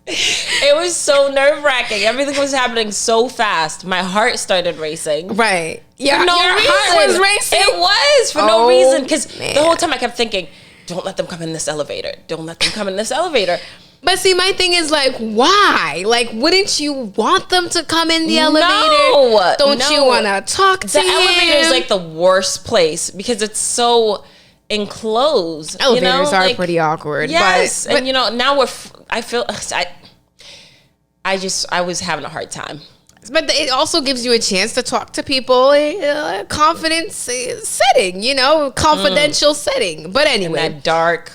B: It was so nerve-wracking. Everything was happening so fast. My heart started racing.
A: Right. Yeah.
B: For no
A: your
B: reason.
A: heart was racing?
B: It was for no reason. Because
A: man.
B: the whole time I kept thinking, don't let them come in this elevator. Don't let them come in this elevator.
A: But see, my thing is like, why? Like, wouldn't you want them to come in the elevator?
B: No.
A: Don't you want to talk to him?
B: The elevator is like the worst place because it's so enclosed.
A: Elevators are
B: like,
A: pretty awkward.
B: Yes,
A: but
B: and now I feel I was having a hard time.
A: But it also gives you a chance to talk to people in a confidence setting, confidential setting. But anyway,
B: in that dark,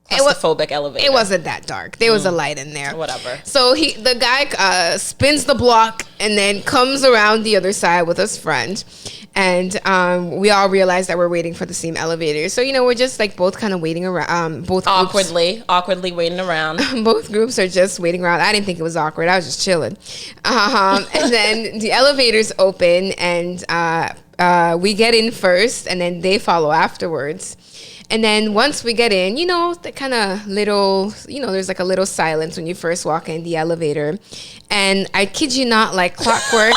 B: claustrophobic elevator.
A: It wasn't that dark. There was a light in there.
B: Whatever.
A: So the guy spins the block and then comes around the other side with his friend. And we all realize that we're waiting for the same elevator. So, we're just like both kind of waiting around. Both
B: awkwardly waiting around.
A: Both groups are just waiting around. I didn't think it was awkward. I was just chilling. And then the elevators open and we get in first and then they follow afterwards. And then once we get in, the kind of little, there's like a little silence when you first walk in the elevator. And I kid you not, like clockwork,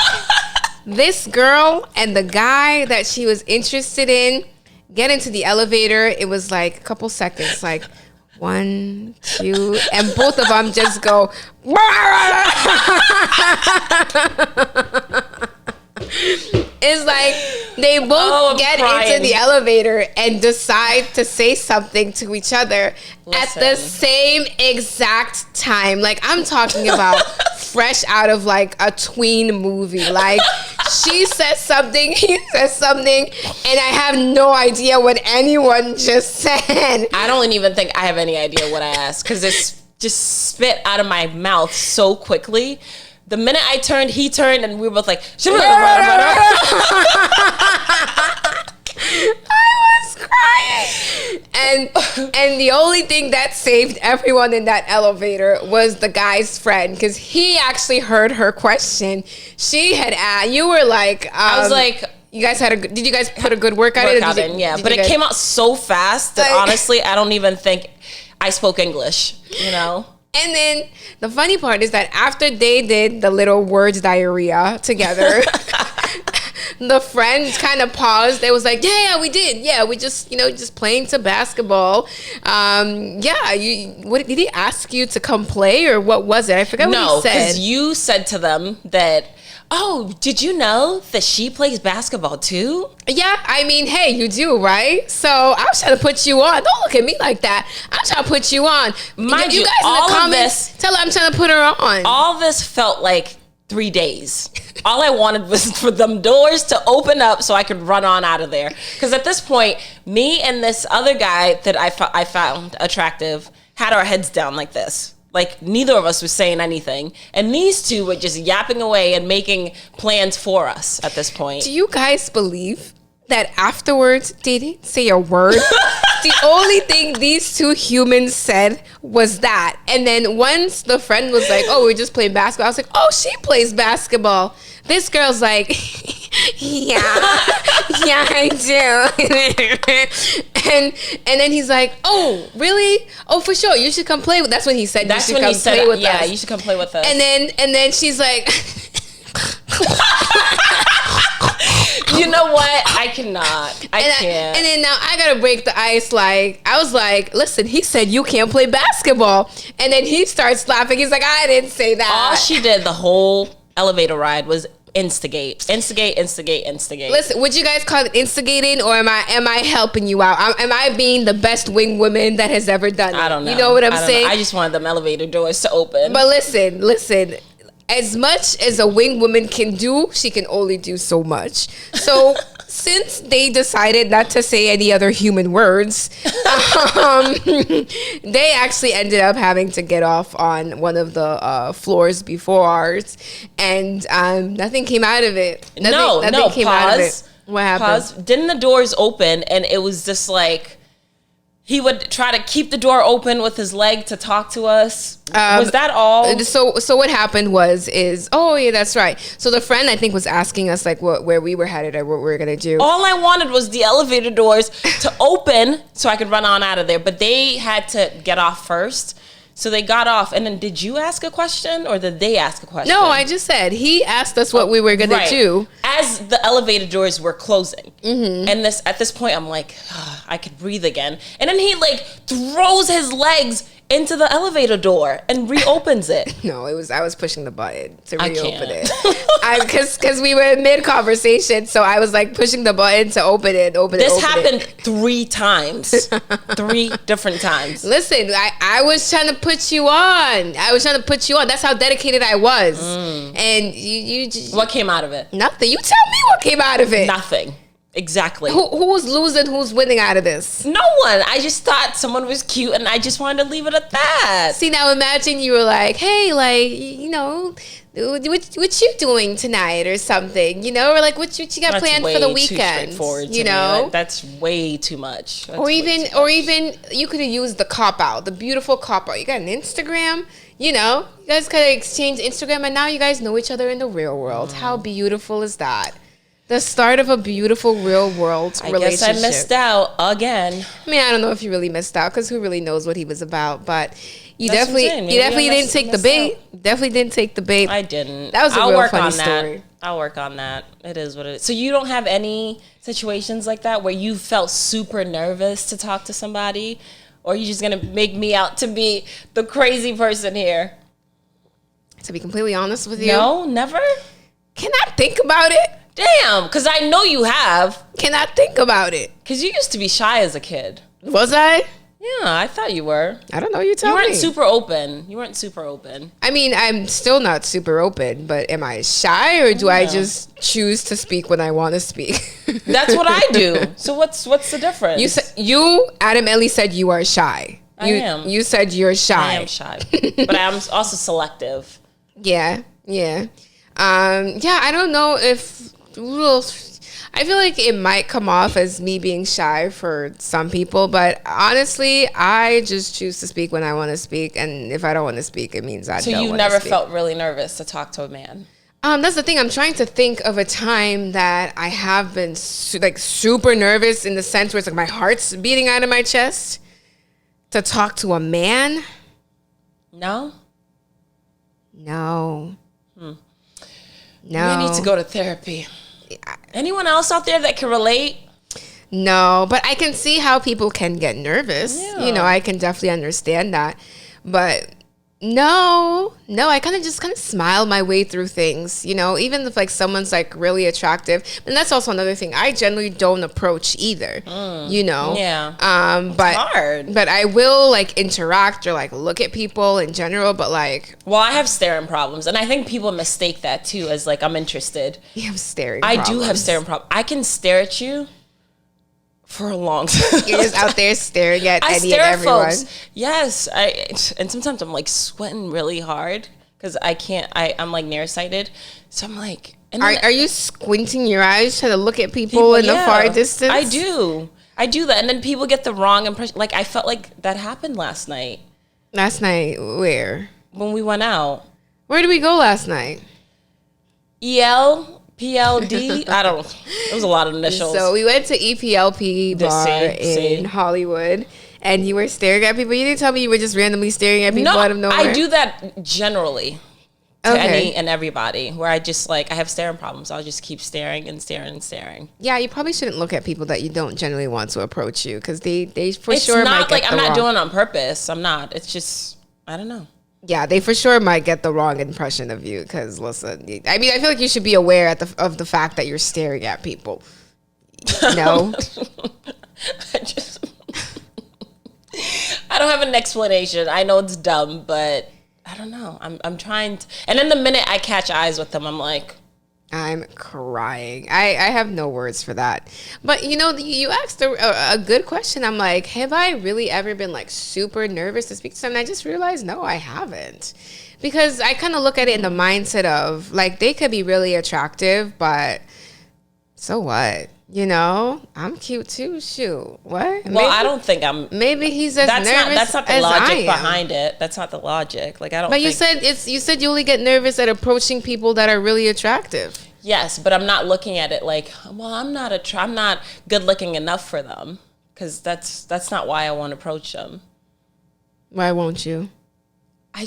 A: this girl and the guy that she was interested in get into the elevator. It was like a couple seconds, like 1, 2, and both of them just go. It's like they both get into the elevator and decide to say something to each other at the same exact time. Like, I'm talking about fresh out of like a tween movie. Like, she says something, he says something, and I have no idea what anyone just said.
B: I don't even think I have any idea what I asked because it's just spit out of my mouth so quickly. The minute I turned, he turned, and we were both like, I
A: was crying. And the only thing that saved everyone in that elevator was the guy's friend, because he actually heard her question. She had asked, you were like,
B: I was like,
A: did you guys put a good workout in?
B: Yeah, but it came out so fast that honestly, I don't even think I spoke English,
A: And then the funny part is that after they did the little words diarrhea together, the friend kind of paused. They was like, yeah, we did. Yeah, we just, just playing some basketball. What did he ask you to come play or what was it? I forgot what he said.
B: No, because you said to them that, oh, did you know that she plays basketball too?
A: Yeah, I mean, hey, you do, right? So I was trying to put you on. Don't look at me like that. I'm trying to put you on.
B: Mind
A: you guys in the comments, tell her I'm trying to put her on.
B: All this felt like 3 days. All I wanted was for them doors to open up so I could run on out of there. Because at this point, me and this other guy that I found attractive had our heads down like this. Like, neither of us was saying anything. And these two were just yapping away and making plans for us at this point.
A: Do you guys believe that afterwards they didn't say a word? The only thing these two humans said was that. And then once the friend was like, oh, we're just playing basketball, I was like, oh, she plays basketball. This girl's like, yeah, I do. and then he's like, oh, really? Oh, for sure. You should come play with. That's when he said.
B: That's
A: you should
B: when
A: come
B: he said,
A: play with
B: yeah,
A: us.
B: you should come play with us.
A: And then she's like,
B: you know what? I cannot. I can't.
A: And then now I gotta break the ice. Like, I was like, listen, he said you can't play basketball, and then he starts laughing. He's like, I didn't say that.
B: All she did the whole elevator ride was instigate.
A: Listen, would you guys call it instigating, or am I helping you out? Am I being the best wing woman that has ever done it?
B: I don't know.
A: You know what I'm saying?
B: I just wanted them elevator doors to open.
A: But listen. As much as a wing woman can do, she can only do so much. So since they decided not to say any other human words, they actually ended up having to get off on one of the floors before ours, and nothing came out of it. Nothing came out of it. What happened?
B: Pause. Didn't the doors open, and it was just like he would try to keep the door open with his leg to talk to us. Was that all?
A: So what happened is oh yeah, that's right. So the friend, I think, was asking us like where we were headed or what we were gonna do.
B: All I wanted was the elevator doors to open so I could run on out of there, but they had to get off first. So they got off, and then did you ask a question or did they ask a question?
A: No, I just said he asked us what we were gonna do
B: as the elevator doors were closing. And at this point, I'm like, I could breathe again. And then he like throws his legs into the elevator door and reopens it.
A: No, I was pushing the button to reopen it. Because we were in mid conversation, so I was like pushing the button to open it.
B: This happened 3 times, 3 different times.
A: Listen, I was trying to put you on. That's how dedicated I was. And you just,
B: what came out of it?
A: Nothing. You tell me what came out of it.
B: Nothing. Exactly.
A: Who's losing? Who's winning out of this?
B: No one. I just thought someone was cute, and I just wanted to leave it at that.
A: See, now imagine you were like, hey, like, you know, what you doing tonight or something, you know, or like what you got planned for the weekend, you know?
B: Like, that's way too much.
A: Or even you could have used the cop out, the beautiful cop out. You got an Instagram, you know, you guys could have exchanged Instagram, and now you guys know each other in the real world. How beautiful is that? The start of a beautiful real world relationship.
B: I guess I missed out again.
A: I mean, I don't know if you really missed out, because who really knows what he was about, but you definitely didn't take the bait. Definitely didn't take the bait.
B: I didn't.
A: That was a real funny story.
B: I'll work on that. It is what it is. So you don't have any situations like that where you felt super nervous to talk to somebody, or are you just gonna make me out to be the crazy person here?
A: To be completely honest with you,
B: no, never.
A: Cannot think about it.
B: Damn, because I know you have.
A: Cannot think about it.
B: Because you used to be shy as a kid.
A: Was I?
B: Yeah, I thought you were.
A: I don't know. You tell me.
B: You weren't super open.
A: I mean, I'm still not super open, but am I shy, or do I just choose to speak when I want to speak?
B: That's what I do. So what's the difference?
A: You adamantly said you are shy.
B: I am.
A: You said you're shy.
B: I am shy. But I'm also selective.
A: Yeah. I don't know if I feel like it might come off as me being shy for some people, but honestly, I just choose to speak when I want to speak, and if I don't want to speak, it means I don't want to speak. So you never
B: felt really nervous to talk to a man?
A: That's the thing. I'm trying to think of a time that I have been super nervous, in the sense where it's like my heart's beating out of my chest to talk to a man.
B: No.
A: No.
B: You need to go to therapy. Anyone else out there that can relate?
A: No, but I can see how people can get nervous. Yeah. You know, I can definitely understand that. But no, I kind of smile my way through things, you know, even if like someone's like really attractive. And that's also another thing. I generally don't approach either, you know?
B: Yeah.
A: But
B: hard.
A: But I will like interact or like look at people in general, but like.
B: Well, I have staring problems, and I think people mistake that too as like I'm interested.
A: You have staring problems.
B: I do have staring problems. I can stare at you for a long time.
A: You're just out there staring at any and everyone.
B: Folks. Yes, and sometimes I'm like sweating really hard because I'm like nearsighted, so I'm like. And
A: are you squinting your eyes trying to look at people in the far distance?
B: I do that, and then people get the wrong impression. Like I felt like that happened last night.
A: Last night, where?
B: When we went out.
A: Where did we go last night?
B: PLD. I don't know. It was a lot of initials.
A: So we went to EPLP bar in Hollywood, and you were staring at people. You didn't tell me you were just randomly staring at people out of nowhere.
B: I do that generally to any and everybody, where I just like, I have staring problems. I'll just keep staring and staring and staring.
A: Yeah, you probably shouldn't look at people that you don't generally want to approach you, because they for
B: it's
A: sure
B: not
A: might
B: like
A: get
B: I'm
A: the
B: not
A: wrong.
B: doing it on purpose. I'm not. It's just, I don't know.
A: Yeah, they for sure might get the wrong impression of you, because listen, I mean, I feel like you should be aware of the fact that you're staring at people. No?
B: I don't have an explanation. I know it's dumb, but I don't know. I'm trying to, and then the minute I catch eyes with them, I'm like,
A: I'm crying. I have no words for that. But, you know, you asked a good question. I'm like, have I really ever been, like, super nervous to speak to someone? I just realized, no, I haven't. Because I kind of look at it in the mindset of, like, they could be really attractive, but so what? You know, I'm cute too. Shoot, what?
B: Well, I don't think I'm.
A: Maybe he's as nervous as I am.
B: That's not the logic behind it. That's not the logic. Like I don't.
A: But you said you only get nervous at approaching people that are really attractive.
B: Yes, but I'm not looking at it like, well, I'm not good looking enough for them, because that's not why I want to approach them.
A: Why won't you?
B: I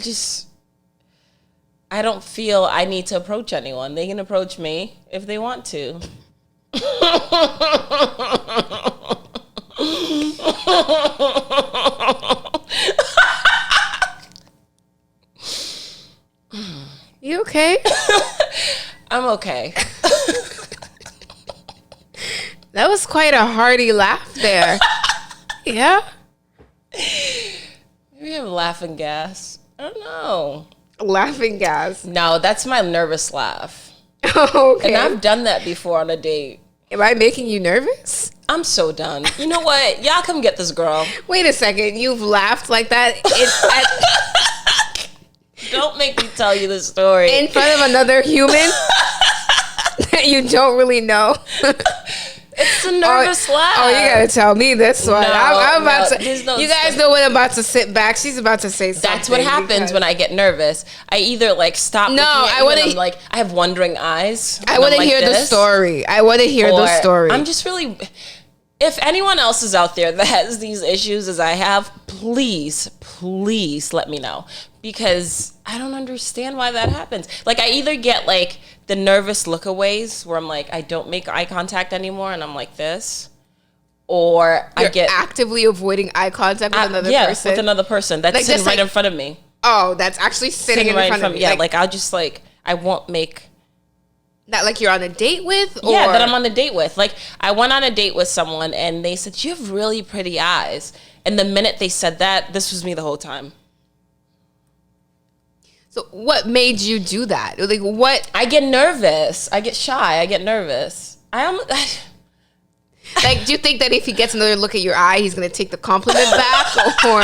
B: don't feel I need to approach anyone. They can approach me if they want to.
A: You okay?
B: I'm okay.
A: That was quite a hearty laugh there. Yeah?
B: Maybe I'm laughing gas. I don't know.
A: Laughing gas.
B: No, that's my nervous laugh.
A: Okay.
B: And I've done that before on a date.
A: Am I making you nervous?
B: I'm so done. You know what? Y'all come get this girl.
A: Wait a second. You've laughed like that
B: Don't make me tell you the story.
A: in front of another human that you don't really know?
B: It's a nervous laugh.
A: Oh, you gotta tell me this one.
B: No,
A: I'm about to. You guys know when I'm about to sit back. She's about to say something.
B: That's what happens when I get nervous. I either like stop.
A: No, I want to.
B: Like I have wondering eyes.
A: I want to hear the story. I want to hear the story.
B: I'm just really. If anyone else is out there that has these issues as I have, please let me know, because I don't understand why that happens. Like I either get like the nervous lookaways where I'm like, I don't make eye contact anymore and I'm like this, or
A: You're
B: I get
A: actively avoiding eye contact with another person.
B: with another person that's
A: Like,
B: sitting
A: just
B: right
A: like-
B: in front of me.
A: Oh, that's actually sitting
B: Right
A: in front of me.
B: Yeah, like I'll just like, I won't make.
A: That like you're on a date with? Or?
B: Yeah, that I'm on a date with. Like, I went on a date with someone and they said, you have really pretty eyes. And the minute they said that, this was me the whole time.
A: So what made you do that? Like what?
B: I get nervous. I get shy. I get nervous.
A: Like, do you think that if he gets another look at your eye, he's going to take the compliment back? Or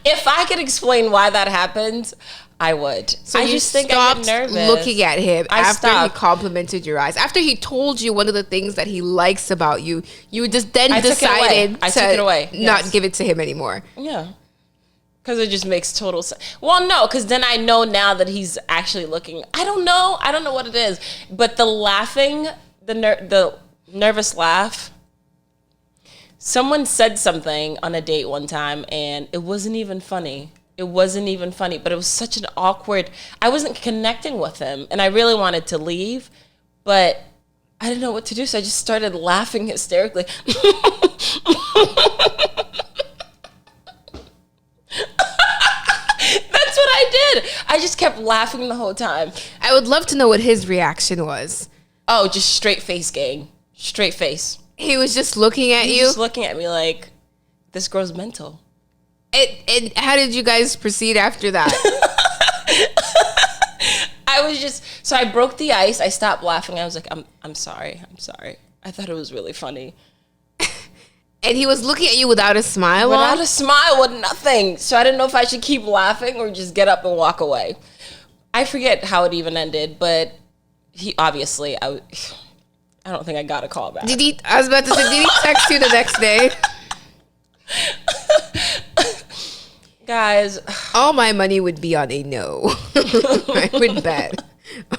B: if I could explain why that happens, I would.
A: So
B: I
A: you
B: just think I get nervous.
A: looking at him after
B: stopped.
A: he complimented your eyes. After he told you one of the things that he likes about you, you just then
B: took it away.
A: decided
B: I took it away.
A: to not
B: Yes.
A: give it to him anymore.
B: Yeah. Because it just makes total sense. Well, no, because then I know now that he's actually looking. I don't know what it is. But the laughing, the nervous laugh. Someone said something on a date one time, and it wasn't even funny. It wasn't even funny, but it was such an awkward. I wasn't connecting with him, and I really wanted to leave, but I didn't know what to do, so I just started laughing hysterically. That's what I did. I just kept laughing the whole time.
A: I would love to know what his reaction was.
B: Oh, just straight face, gang. Straight face.
A: He was just looking at
B: He's
A: you.
B: just looking at me like, this girl's mental.
A: And how did you guys proceed after that?
B: So I broke the ice. I stopped laughing. I was like, I'm sorry. I thought it was really funny.
A: And he was looking at you without a smile
B: Without
A: on?
B: a smile, with nothing. So I didn't know if I should keep laughing or just get up and walk away. I forget how it even ended, but he obviously, I don't think I got a call back.
A: I was about to say, did he text you the next day?
B: Guys,
A: all my money would be on a no. I would bet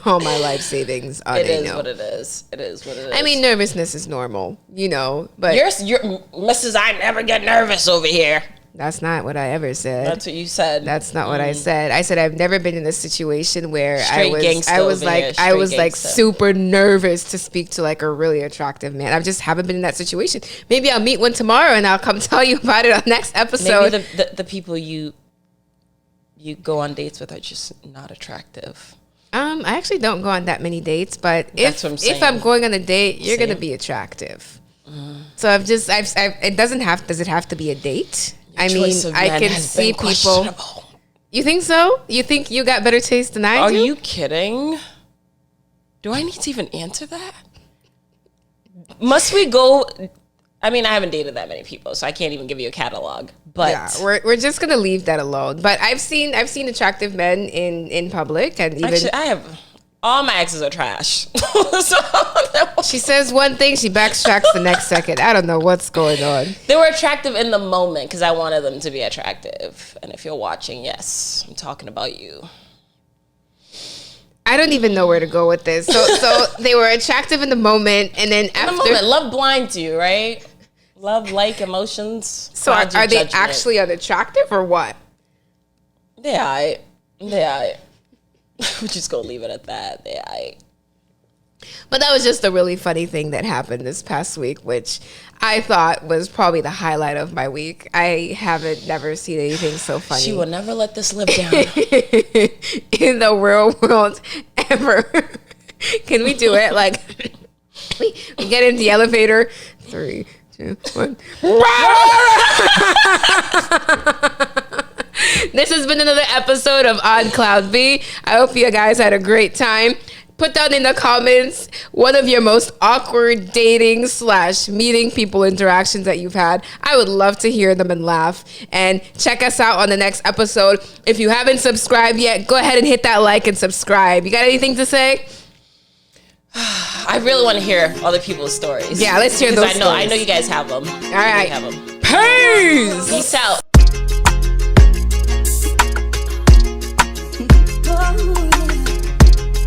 A: all my life savings on a no.
B: It is what it is. It is what it is.
A: I mean, nervousness is normal, but
B: you're Mrs. I never get nervous over here.
A: That's not what I ever said.
B: That's what you said.
A: That's not what I said. I said I've never been in a situation where I was like super nervous to speak to like a really attractive man. I just haven't been in that situation. Maybe I'll meet one tomorrow and I'll come tell you about it on next episode.
B: Maybe the people you go on dates with are just not attractive.
A: I actually don't go on that many dates, but if I'm going on a date, you're gonna be attractive. So does it have to be a date? I mean, I can see people. You think so? You think you got better taste than I do?
B: Are you kidding? Do I need to even answer that? Must we go? I mean, I haven't dated that many people, so I can't even give you a catalog. But
A: yeah, we're just gonna leave that alone. But I've seen attractive men in public, and even
B: actually, I have. All my exes are trash.
A: She says one thing, she backtracks the next second. I don't know what's going on.
B: They were attractive in the moment because I wanted them to be attractive. And if you're watching, yes, I'm talking about you.
A: I don't even know where to go with this. So they were attractive in the moment, and then after
B: the moment, love blinds you, right? Love, emotions.
A: So are they actually unattractive or what?
B: They aight. We're just gonna leave it at that. They aight.
A: But that was just a really funny thing that happened this past week, which I thought was probably the highlight of my week. I haven't never seen anything so funny.
B: She will never let this live down.
A: In the real world ever. Can we do it? Like, we get in the elevator. 3, 2, 1. This has been another episode of On Cloud B. I hope you guys had a great time. Put down in the comments one of your most awkward dating / meeting people interactions that you've had. I would love to hear them and laugh. And check us out on the next episode. If you haven't subscribed yet, go ahead and hit that like and subscribe. You got anything to say?
B: I really want to hear other people's stories.
A: Yeah, let's hear those stories.
B: I know you guys have them.
A: All right.
B: Peace.
A: Peace.
B: Peace out.